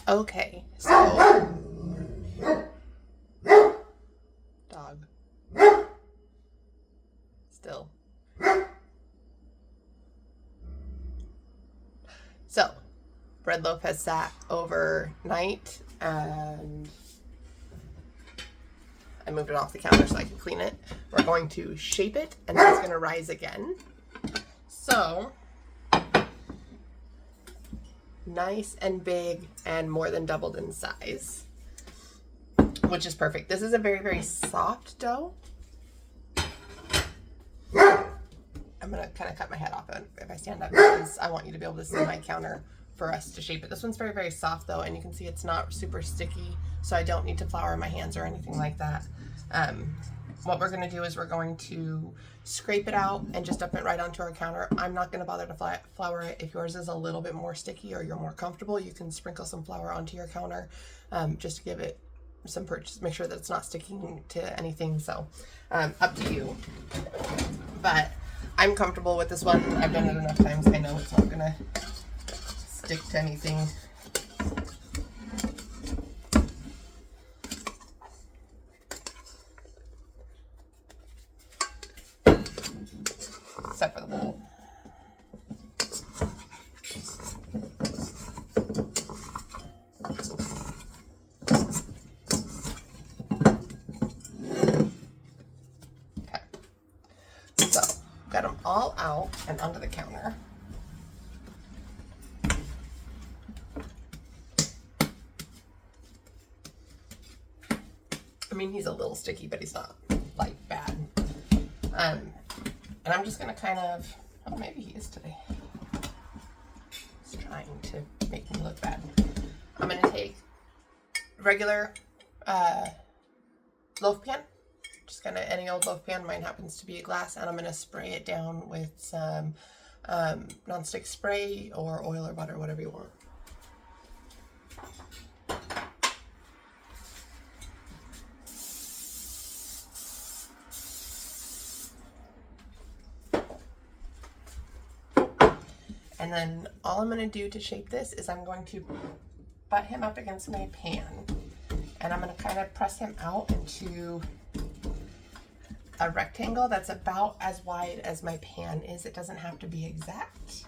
Okay, so dog still. So bread loaf has sat overnight and I moved it off the counter so I can clean it. We're going to shape it and then it's going to rise again. So nice and big and more than doubled in size, which is perfect. This is a very, very soft dough. I'm gonna kind of cut my head off if I stand up because I want you to be able to see my counter for us to shape it. This one's very, very soft though, and you can see it's not super sticky, so I don't need to flour my hands or anything like that. What we're gonna do is we're going to scrape it out and just dump it right onto our counter. I'm not gonna bother to flour it. If yours is a little bit more sticky or you're more comfortable, you can sprinkle some flour onto your counter just to give it some purchase, make sure that it's not sticking to anything. So up to you, but I'm comfortable with this one. I've done it enough times. I know it's not gonna stick to anything. Except for the bowl. Okay. So, got them all out and onto the counter. I mean, he's a little sticky, but he's not like bad. And I'm just gonna kind of, oh, maybe he is today. He's trying to make me look bad. I'm gonna take regular loaf pan, just kind of any old loaf pan. Mine happens to be a glass, and I'm gonna spray it down with some nonstick spray or oil or butter, whatever you want. And then all I'm going to do to shape this is I'm going to butt him up against my pan and I'm going to kind of press him out into a rectangle that's about as wide as my pan is. It doesn't have to be exact.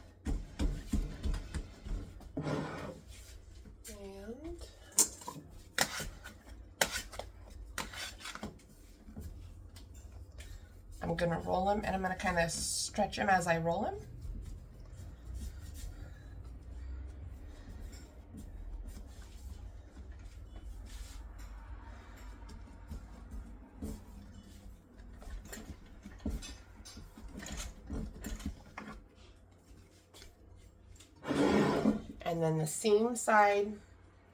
And I'm going to roll him and I'm going to kind of stretch him as I roll him. And then the seam side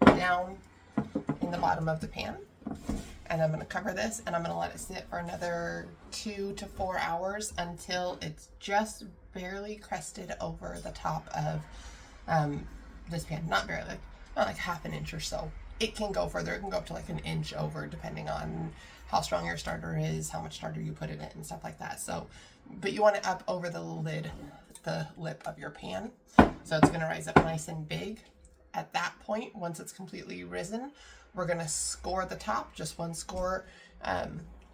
down in the bottom of the pan. And I'm going to cover this and I'm going to let it sit for another 2 to 4 hours until it's just barely crested over the top of this pan. Not barely, not like half an inch or so. It can go further. It can go up to like an inch over depending on how strong your starter is, how much starter you put in it and stuff like that. So, but you want it up over the lid, the lip of your pan. So it's going to rise up nice and big. At that point, once it's completely risen, we're going to score the top, just one score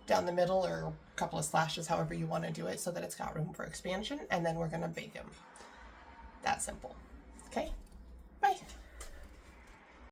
down the middle or a couple of slashes, however you want to do it, so that it's got room for expansion. And then we're going to bake them. That simple. Okay, bye.